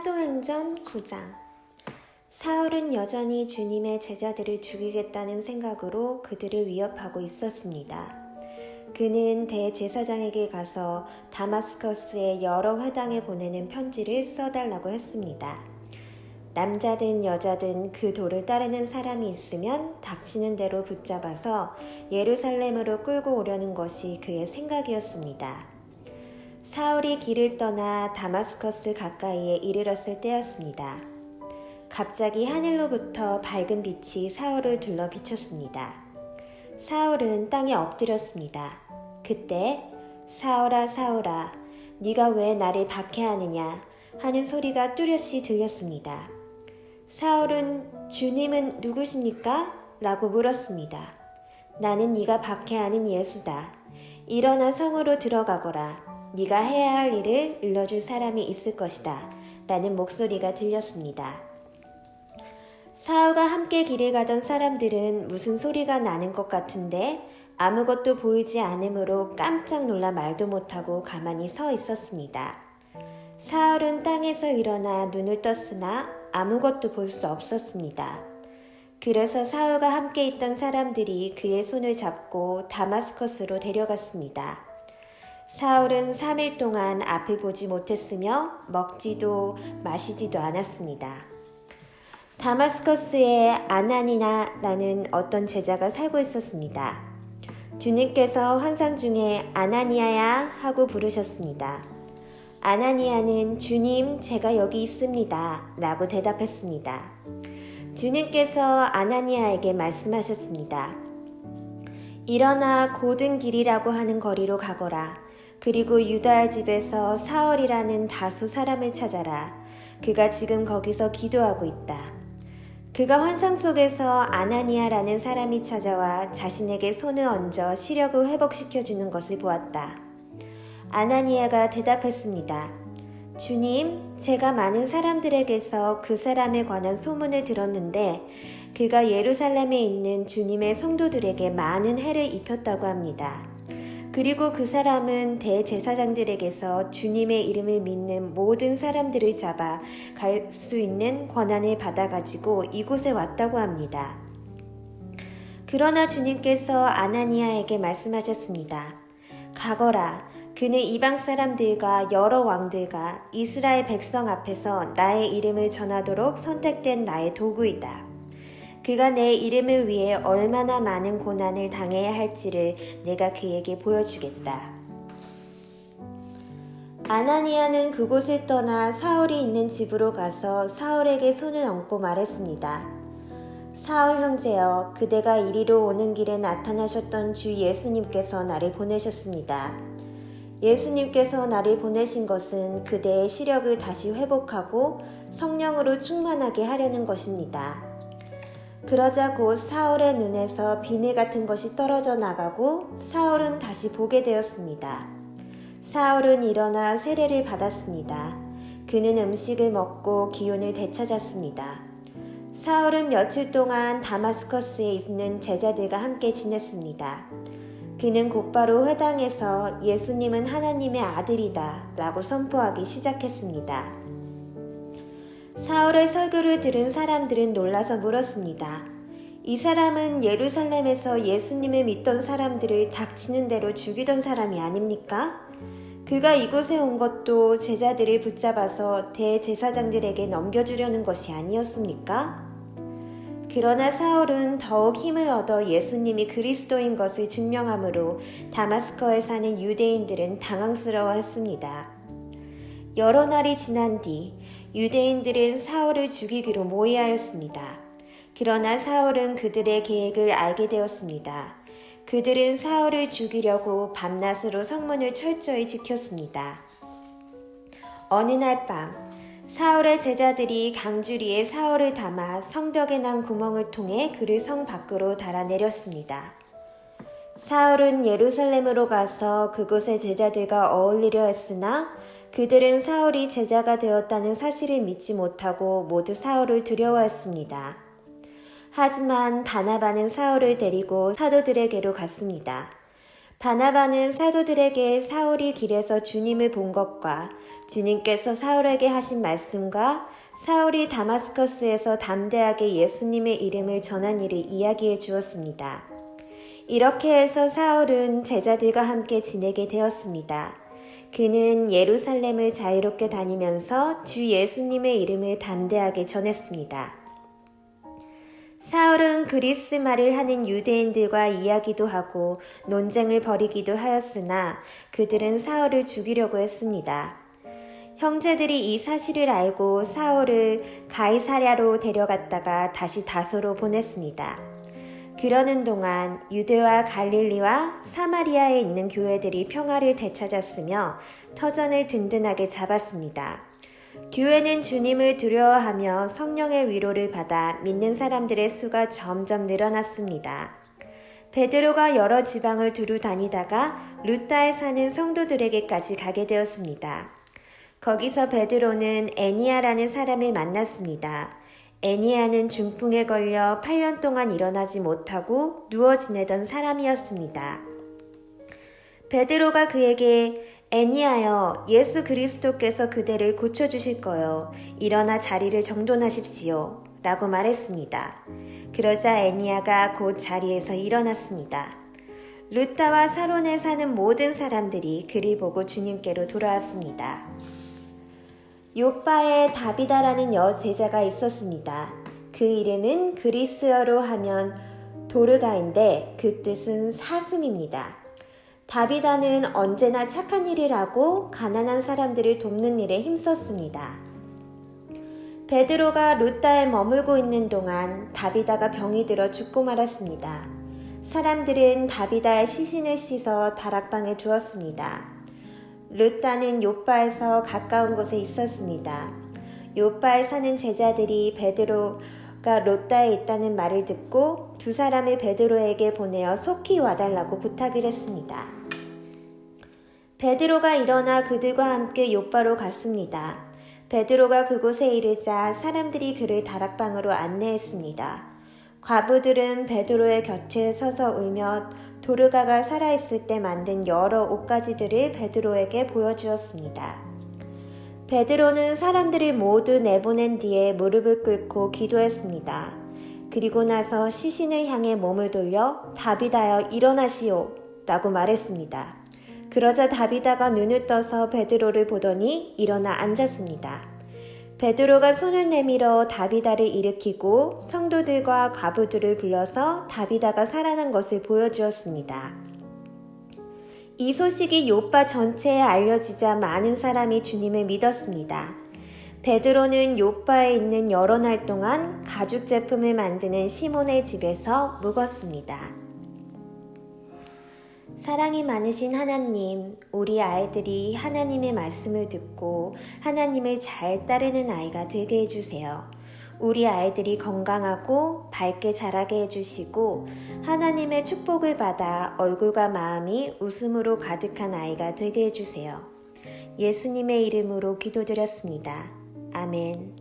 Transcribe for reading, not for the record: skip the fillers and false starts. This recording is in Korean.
사도행전 9장. 사울은 여전히 주님의 제자들을 죽이겠다는 생각으로 그들을 위협하고 있었습니다. 그는 대제사장에게 가서 다마스커스의 여러 회당에 보내는 편지를 써달라고 했습니다. 남자든 여자든 그 도를 따르는 사람이 있으면 닥치는 대로 붙잡아서 예루살렘으로 끌고 오려는 것이 그의 생각이었습니다. 사울이 길을 떠나 다마스커스 가까이에 이르렀을 때였습니다. 갑자기 하늘로부터 밝은 빛이 사울을 둘러 비쳤습니다. 사울은 땅에 엎드렸습니다. 그때 사울아 사울아 네가 왜 나를 박해하느냐 하는 소리가 뚜렷이 들렸습니다. 사울은 주님은 누구십니까? 라고 물었습니다. 나는 네가 박해하는 예수다. 일어나 성으로 들어가거라. 네가 해야 할 일을 일러줄 사람이 있을 것이다. 라는 목소리가 들렸습니다. 사울과 함께 길을 가던 사람들은 무슨 소리가 나는 것 같은데 아무것도 보이지 않으므로 깜짝 놀라 말도 못하고 가만히 서 있었습니다. 사울은 땅에서 일어나 눈을 떴으나 아무것도 볼 수 없었습니다. 그래서 사울과 함께 있던 사람들이 그의 손을 잡고 다마스커스로 데려갔습니다. 사울은 3일 동안 앞을 보지 못했으며 먹지도 마시지도 않았습니다. 다마스커스에 아나니아라는 어떤 제자가 살고 있었습니다. 주님께서 환상 중에 아나니아야 하고 부르셨습니다. 아나니아는 주님 제가 여기 있습니다 라고 대답했습니다. 주님께서 아나니아에게 말씀하셨습니다. 일어나 고든 길이라고 하는 거리로 가거라. 그리고 유다야 집에서 사울이라는 다소 사람을 찾아라. 그가 지금 거기서 기도하고 있다. 그가 환상 속에서 아나니아라는 사람이 찾아와 자신에게 손을 얹어 시력을 회복시켜주는 것을 보았다. 아나니아가 대답했습니다. 주님, 제가 많은 사람들에게서 그 사람에 관한 소문을 들었는데 그가 예루살렘에 있는 주님의 성도들에게 많은 해를 입혔다고 합니다. 그리고 그 사람은 대제사장들에게서 주님의 이름을 믿는 모든 사람들을 잡아 갈 수 있는 권한을 받아가지고 이곳에 왔다고 합니다. 그러나 주님께서 아나니아에게 말씀하셨습니다. 가거라. 그는 이방 사람들과 여러 왕들과 이스라엘 백성 앞에서 나의 이름을 전하도록 선택된 나의 도구이다. 그가 내 이름을 위해 얼마나 많은 고난을 당해야 할지를 내가 그에게 보여주겠다. 아나니아는 그곳을 떠나 사울이 있는 집으로 가서 사울에게 손을 얹고 말했습니다. 사울 형제여, 그대가 이리로 오는 길에 나타나셨던 주 예수님께서 나를 보내셨습니다. 예수님께서 나를 보내신 것은 그대의 시력을 다시 회복하고 성령으로 충만하게 하려는 것입니다. 그러자 곧 사울의 눈에서 비늘 같은 것이 떨어져 나가고 사울은 다시 보게 되었습니다. 사울은 일어나 세례를 받았습니다. 그는 음식을 먹고 기운을 되찾았습니다. 사울은 며칠 동안 다마스커스에 있는 제자들과 함께 지냈습니다. 그는 곧바로 회당에서 예수님은 하나님의 아들이다 라고 선포하기 시작했습니다. 사울의 설교를 들은 사람들은 놀라서 물었습니다. 이 사람은 예루살렘에서 예수님을 믿던 사람들을 닥치는 대로 죽이던 사람이 아닙니까? 그가 이곳에 온 것도 제자들을 붙잡아서 대제사장들에게 넘겨주려는 것이 아니었습니까? 그러나 사울은 더욱 힘을 얻어 예수님이 그리스도인 것을 증명하므로 다마스커에 사는 유대인들은 당황스러워했습니다. 여러 날이 지난 뒤 유대인들은 사울을 죽이기로 모의하였습니다. 그러나 사울은 그들의 계획을 알게 되었습니다. 그들은 사울을 죽이려고 밤낮으로 성문을 철저히 지켰습니다. 어느 날 밤 사울의 제자들이 강주리에 사울을 담아 성벽에 난 구멍을 통해 그를 성 밖으로 달아내렸습니다. 사울은 예루살렘으로 가서 그곳의 제자들과 어울리려 했으나 그들은 사울이 제자가 되었다는 사실을 믿지 못하고 모두 사울을 두려워했습니다. 하지만 바나바는 사울을 데리고 사도들에게로 갔습니다. 바나바는 사도들에게 사울이 길에서 주님을 본 것과 주님께서 사울에게 하신 말씀과 사울이 다마스커스에서 담대하게 예수님의 이름을 전한 일을 이야기해 주었습니다. 이렇게 해서 사울은 제자들과 함께 지내게 되었습니다. 그는 예루살렘을 자유롭게 다니면서 주 예수님의 이름을 담대하게 전했습니다. 사울은 그리스 말을 하는 유대인들과 이야기도 하고 논쟁을 벌이기도 하였으나 그들은 사울을 죽이려고 했습니다. 형제들이 이 사실을 알고 사울을 가이사랴로 데려갔다가 다시 다소로 보냈습니다. 그러는 동안 유대와 갈릴리와 사마리아에 있는 교회들이 평화를 되찾았으며 터전을 든든하게 잡았습니다. 교회는 주님을 두려워하며 성령의 위로를 받아 믿는 사람들의 수가 점점 늘어났습니다. 베드로가 여러 지방을 두루 다니다가 루다에 사는 성도들에게까지 가게 되었습니다. 거기서 베드로는 애니야라는 사람을 만났습니다. 애니야는 중풍에 걸려 8년 동안 일어나지 못하고 누워 지내던 사람이었습니다. 베드로가 그에게 애니야여, 예수 그리스도께서 그대를 고쳐주실 거요. 일어나 자리를 정돈하십시오. 라고 말했습니다. 그러자 애니야가 곧 자리에서 일어났습니다. 루다와 사론에 사는 모든 사람들이 그를 보고 주님께로 돌아왔습니다. 요빠에 다비다라는 여제자가 있었습니다. 그 이름은 그리스어로 하면 도르가인데 그 뜻은 사슴입니다. 다비다는 언제나 착한 일을 하고 가난한 사람들을 돕는 일에 힘썼습니다. 베드로가 루다에 머물고 있는 동안 다비다가 병이 들어 죽고 말았습니다. 사람들은 다비다의 시신을 씻어 다락방에 두었습니다. 루다는 요빠에서 가까운 곳에 있었습니다. 요빠에 사는 제자들이 베드로가 루다에 있다는 말을 듣고 두 사람을 베드로에게 보내어 속히 와달라고 부탁을 했습니다. 베드로가 일어나 그들과 함께 요빠로 갔습니다. 베드로가 그곳에 이르자 사람들이 그를 다락방으로 안내했습니다. 과부들은 베드로의 곁에 서서 울며 도르가가 살아있을 때 만든 여러 옷가지들을 베드로에게 보여주었습니다. 베드로는 사람들을 모두 내보낸 뒤에 무릎을 꿇고 기도했습니다. 그리고 나서 시신을 향해 몸을 돌려 다비다여 일어나시오 라고 말했습니다. 그러자 다비다가 눈을 떠서 베드로를 보더니 일어나 앉았습니다. 베드로가 손을 내밀어 다비다를 일으키고 성도들과 과부들을 불러서 다비다가 살아난 것을 보여주었습니다. 이 소식이 요빠 전체에 알려지자 많은 사람이 주님을 믿었습니다. 베드로는 요빠에 있는 여러 날 동안 가죽 제품을 만드는 시몬의 집에서 묵었습니다. 사랑이 많으신 하나님, 우리 아이들이 하나님의 말씀을 듣고 하나님을 잘 따르는 아이가 되게 해주세요. 우리 아이들이 건강하고 밝게 자라게 해주시고 하나님의 축복을 받아 얼굴과 마음이 웃음으로 가득한 아이가 되게 해주세요. 예수님의 이름으로 기도드렸습니다. 아멘.